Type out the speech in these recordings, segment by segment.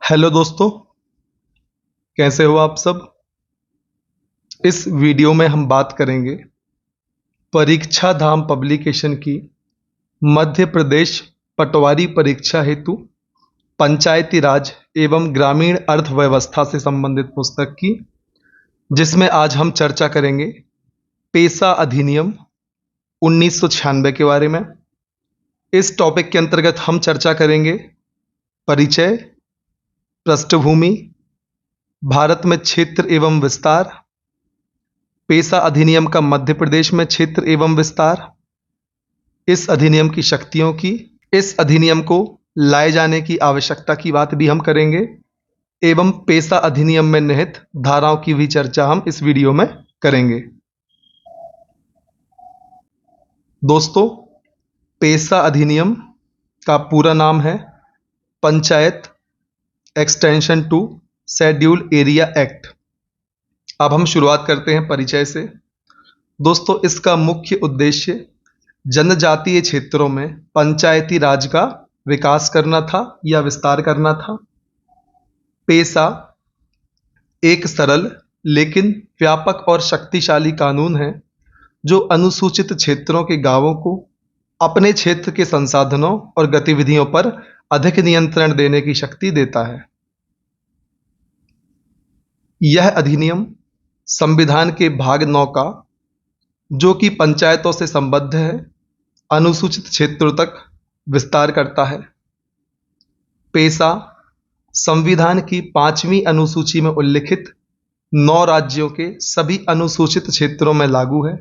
Hello दोस्तों, कैसे हो आप सब। इस वीडियो में हम बात करेंगे परीक्षा धाम पब्लिकेशन की मध्य प्रदेश पटवारी परीक्षा हेतु पंचायती राज एवं ग्रामीण अर्थव्यवस्था से संबंधित पुस्तक की, जिसमें आज हम चर्चा करेंगे पेशा अधिनियम 1996 के बारे में। इस टॉपिक के अंतर्गत हम चर्चा करेंगे परिचय, पृष्ठभूमि, भारत में क्षेत्र एवं विस्तार, पेशा अधिनियम का मध्य प्रदेश में क्षेत्र एवं विस्तार, इस अधिनियम की शक्तियों की, इस अधिनियम को लाए जाने की आवश्यकता की बात भी हम करेंगे एवं पेशा अधिनियम में निहित धाराओं की भी चर्चा हम इस वीडियो में करेंगे। दोस्तों, पेशा अधिनियम का पूरा नाम है panchayat extension to schedule area act. अब हम शुरुआत करते हैं परिचय से। दोस्तों, इसका मुख्य उद्देश्य जनजातीय क्षेत्रों में पंचायती राज का विकास करना था या विस्तार करना था। पेशा एक सरल लेकिन व्यापक और शक्तिशाली कानून है जो अनुसूचित क्षेत्रों के गांवों को अपने क्षेत्र के संसाधनों और गतिविधियों पर अधिक नियंत्रण देने की शक्ति देता है। यह अधिनियम संविधान के भाग 9 का, जो कि पंचायतों से संबद्ध है, अनुसूचित क्षेत्रों तक विस्तार करता है। पेशा संविधान की 5वीं अनुसूची में उल्लिखित 9 राज्यों के सभी अनुसूचित क्षेत्रों में लागू है।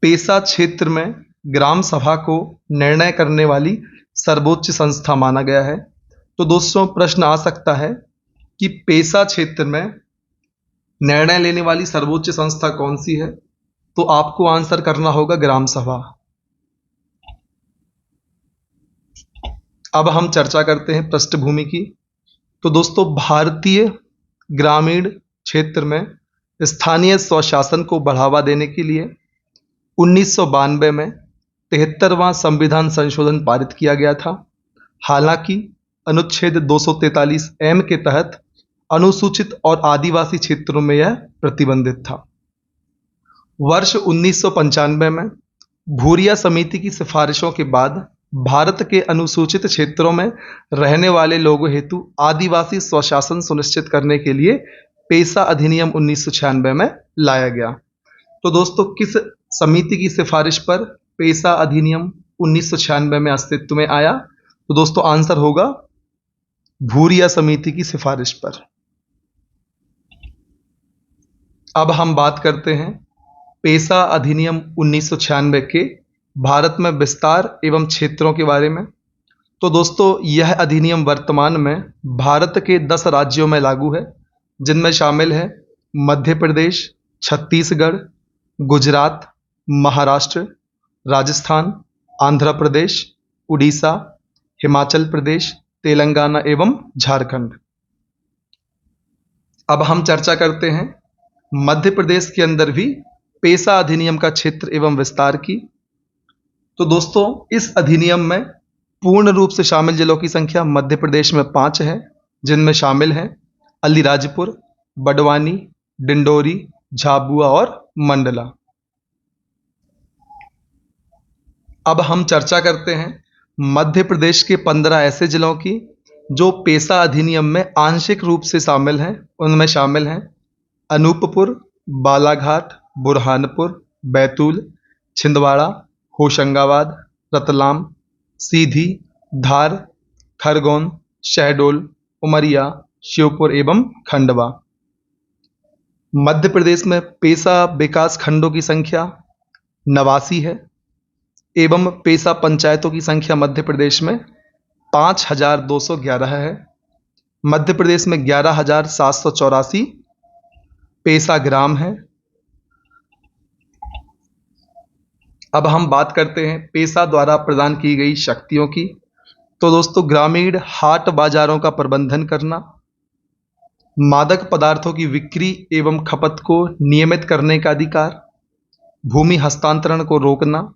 पेशा क्षेत्र में ग्राम सभा को निर्णय करने वाली सर्वोच्च संस्था माना गया है। तो दोस्तों, प्रश्न आ सकता है कि पेशा क्षेत्र में निर्णय लेने वाली सर्वोच्च संस्था कौन सी है, तो आपको आंसर करना होगा ग्राम सभा। अब हम चर्चा करते हैं पृष्ठभूमि की। तो दोस्तों, भारतीय ग्रामीण क्षेत्र में स्थानीय स्वशासन को बढ़ावा देने के लिए 1992 में 73वां संविधान संशोधन पारित किया गया था। हालांकि अनुच्छेद 243 एम के तहत अनुसूचित और आदिवासी क्षेत्रों में यह प्रतिबंधित था। वर्ष 1995 में भूरिया समिति की सिफारिशों के बाद भारत के अनुसूचित क्षेत्रों में रहने वाले लोगों हेतु आदिवासी स्वशासन सुनिश्चित करने के लिए पेशा अधिनियम 1996 में लाया गया। तो दोस्तों, किस समिति की सिफारिश पर पेशा अधिनियम 1996 में अस्तित्व में आया? तो दोस्तों, आंसर होगा भूरिया समिति की सिफारिश पर। अब हम बात करते हैं पेशा अधिनियम 1996 के भारत में विस्तार एवं क्षेत्रों के बारे में। तो दोस्तों, यह अधिनियम वर्तमान में भारत के 10 राज्यों में लागू है, जिनमें शामिल है मध्य प्रदेश, छत्तीसगढ़, गुजरात, महाराष्ट्र, राजस्थान, आंध्र प्रदेश, उड़ीसा, हिमाचल प्रदेश, तेलंगाना एवं झारखंड। अब हम चर्चा करते हैं मध्य प्रदेश के अंदर भी पेशा अधिनियम का क्षेत्र एवं विस्तार की। तो दोस्तों, इस अधिनियम में पूर्ण रूप से शामिल जिलों की संख्या मध्य प्रदेश में 5 है, जिनमें शामिल हैं अलीराजपुर, बड़वानी, डिंडोरी, झाबुआ और मंडला। अब हम चर्चा करते हैं मध्य प्रदेश के 15 ऐसे जिलों की जो पेशा अधिनियम में आंशिक रूप से शामिल हैं। उनमें शामिल हैं अनूपपुर, बालाघाट, बुरहानपुर, बैतूल, छिंदवाड़ा, होशंगाबाद, रतलाम, सीधी, धार, खरगोन, शहडोल, उमरिया, श्योपुर एवं खंडवा। मध्य प्रदेश में पेशा विकास खंडों की संख्या 89 है एवं पेशा पंचायतों की संख्या मध्य प्रदेश में 5211 है। मध्य प्रदेश में 11,784 पेशा ग्राम है। अब हम बात करते हैं पेशा द्वारा प्रदान की गई शक्तियों की। तो दोस्तों, ग्रामीण हाट बाजारों का प्रबंधन करना, मादक पदार्थों की बिक्री एवं खपत को नियमित करने का अधिकार, भूमि हस्तांतरण को रोकना,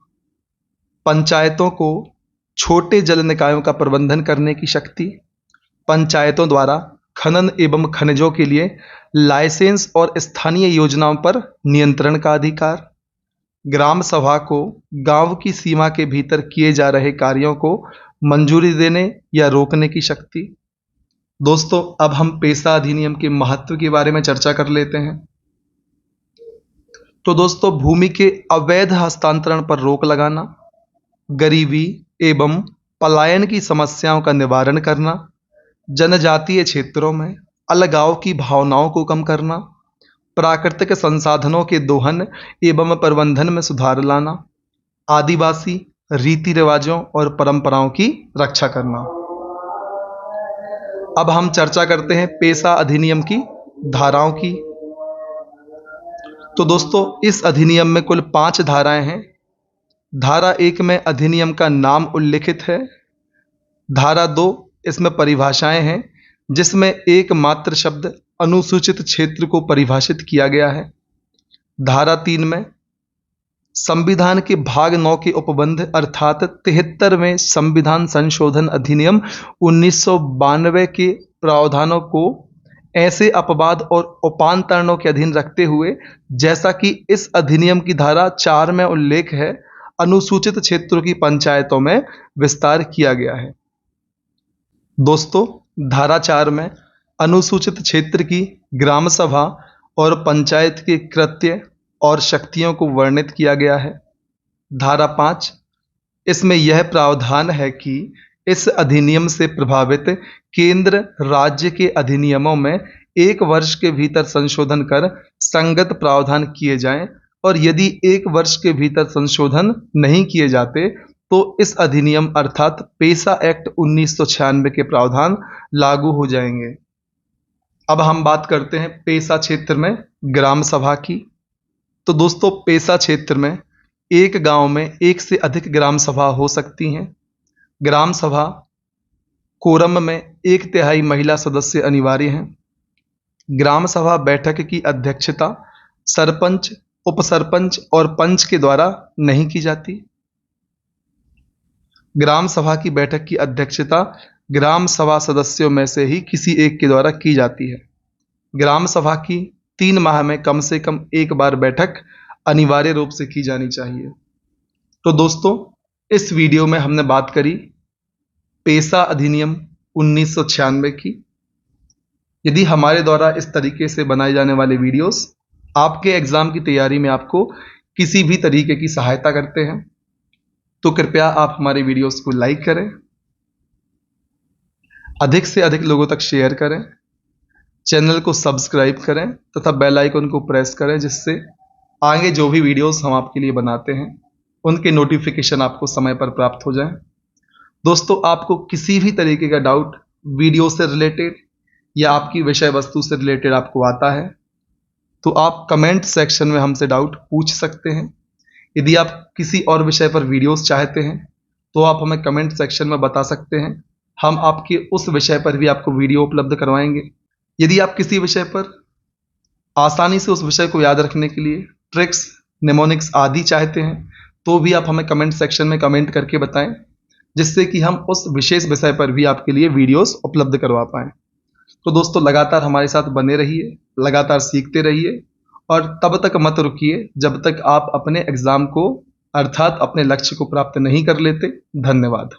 पंचायतों को छोटे जल निकायों का प्रबंधन करने की शक्ति, पंचायतों द्वारा खनन एवं खनिजों के लिए लाइसेंस और स्थानीय योजनाओं पर नियंत्रण का अधिकार। ग्राम सभा को गांव की सीमा के भीतर किए जा रहे कार्यों को मंजूरी देने या रोकने की शक्ति। दोस्तों, अब हम पेशा अधिनियम के महत्व के बारे में चर्चा कर लेते हैं। तो दोस्तों, भूमि के अवैध हस्तांतरण पर रोक लगाना, गरीबी एवं पलायन की समस्याओं का निवारण करना, जनजातीय क्षेत्रों में अलगाव की भावनाओं को कम करना, प्राकृतिक संसाधनों के दोहन एवं प्रबंधन में सुधार लाना, आदिवासी रीति रिवाजों और परंपराओं की रक्षा करना। अब हम चर्चा करते हैं पेशा अधिनियम की धाराओं की। तो दोस्तों, इस अधिनियम में कुल 5 धाराएं हैं। धारा 1 में अधिनियम का नाम उल्लिखित है। धारा 2 इसमें परिभाषाएं हैं, जिसमें एकमात्र शब्द अनुसूचित क्षेत्र को परिभाषित किया गया है। धारा 3 में संविधान के भाग 9 के उपबंध अर्थात 73वें संविधान संशोधन अधिनियम 1992 के प्रावधानों को ऐसे अपवाद और उपांतरणों के अधीन रखते हुए, जैसा कि इस अधिनियम की धारा 4 में उल्लेख है, अनुसूचित क्षेत्रों की पंचायतों में विस्तार किया गया है। दोस्तों, धारा 4 में अनुसूचित क्षेत्र की ग्राम सभा और पंचायत के कृत्य और शक्तियों को वर्णित किया गया है। धारा 5 इसमें यह प्रावधान है कि इस अधिनियम से प्रभावित केंद्र राज्य के अधिनियमों में 1 वर्ष के भीतर संशोधन कर संगत प्रावधान किए जाएं, और यदि 1 वर्ष के भीतर संशोधन नहीं किए जाते तो इस अधिनियम अर्थात पेशा एक्ट 1996 के प्रावधान लागू हो जाएंगे। अब हम बात करते हैं पेशा क्षेत्र में ग्राम सभा की। तो दोस्तों, पेशा क्षेत्र में एक गांव में 1 से अधिक ग्राम सभा हो सकती हैं। ग्राम सभा कोरम में 1/3 महिला सदस्य अनिवार्य हैं। ग्राम सभा बैठक की अध्यक्षता सरपंच, उपसरपंच और पंच के द्वारा नहीं की जाती। ग्राम सभा की बैठक की अध्यक्षता ग्राम सभा सदस्यों में से ही किसी एक के द्वारा की जाती है। ग्राम सभा की 3 माह में कम से कम 1 बार बैठक अनिवार्य रूप से की जानी चाहिए। तो दोस्तों, इस वीडियो में हमने बात करी पेशा अधिनियम 1996 की। यदि हमारे द्वारा इस तरीके से बनाए जाने वाले वीडियोस आपके एग्जाम की तैयारी में आपको किसी भी तरीके की सहायता करते हैं, तो कृपया आप हमारे वीडियोस को लाइक करें, अधिक से अधिक लोगों तक शेयर करें, चैनल को सब्सक्राइब करें तथा बेल आइकन को प्रेस करें, जिससे आगे जो भी वीडियोस हम आपके लिए बनाते हैं उनके नोटिफिकेशन आपको समय पर प्राप्त हो जाए। दोस्तों, आपको किसी भी तरीके का डाउट वीडियो से रिलेटेड या आपकी विषय वस्तु से रिलेटेड आपको आता है, तो आप कमेंट सेक्शन में हमसे डाउट पूछ सकते हैं। यदि आप किसी और विषय पर वीडियोस चाहते हैं तो आप हमें कमेंट सेक्शन में बता सकते हैं, हम आपके उस विषय पर भी आपको वीडियो उपलब्ध करवाएंगे। यदि आप किसी विषय पर आसानी से उस विषय को याद रखने के लिए ट्रिक्स, निमोनिक्स आदि चाहते हैं, तो भी आप हमें कमेंट सेक्शन में कमेंट करके बताएं, जिससे कि हम उस विशेष विषय पर भी आपके लिए वीडियोस उपलब्ध करवा पाएं। तो दोस्तों, लगातार हमारे साथ बने रहिए, लगातार सीखते रहिए और तब तक मत रुकिए जब तक आप अपने एग्जाम को अर्थात अपने लक्ष्य को प्राप्त नहीं कर लेते। धन्यवाद।